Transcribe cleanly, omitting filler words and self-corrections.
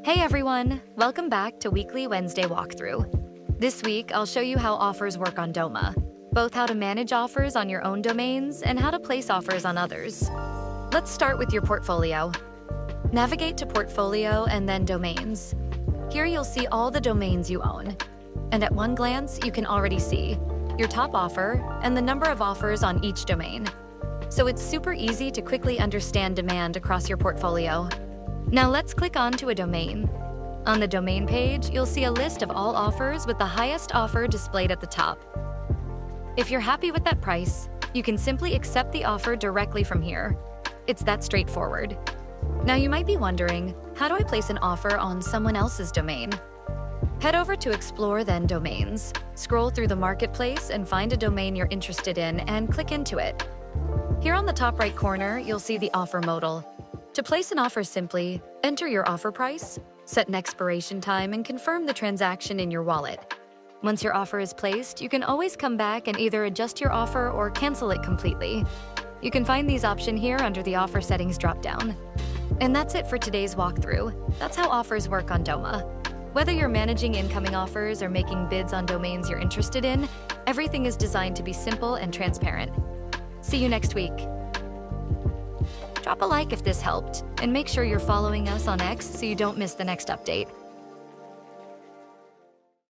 Hey everyone, welcome back to Weekly Wednesday Walkthrough. This week, I'll show you how offers work on Doma, both how to manage offers on your own domains and how to place offers on others. Let's start with your portfolio. Navigate to Portfolio and then Domains. Here you'll see all the domains you own. And at one glance, you can already see your top offer and the number of offers on each domain. So it's super easy to quickly understand demand across your portfolio. Now let's click on to a domain. On the domain page, you'll see a list of all offers with the highest offer displayed at the top. If you're happy with that price, you can simply accept the offer directly from here. It's that straightforward. Now you might be wondering, how do I place an offer on someone else's domain? Head over to Explore then Domains. Scroll through the marketplace and find a domain you're interested in and click into it. Here on the top right corner, you'll see the offer modal. To place an offer, simply enter your offer price, set an expiration time, and confirm the transaction in your wallet. Once your offer is placed, you can always come back and either adjust your offer or cancel it completely. You can find these options here under the Offer Settings dropdown. And that's it for today's walkthrough. That's how offers work on Doma. Whether you're managing incoming offers or making bids on domains you're interested in, everything is designed to be simple and transparent. See you next week. Drop a like if this helped, and make sure you're following us on X so you don't miss the next update.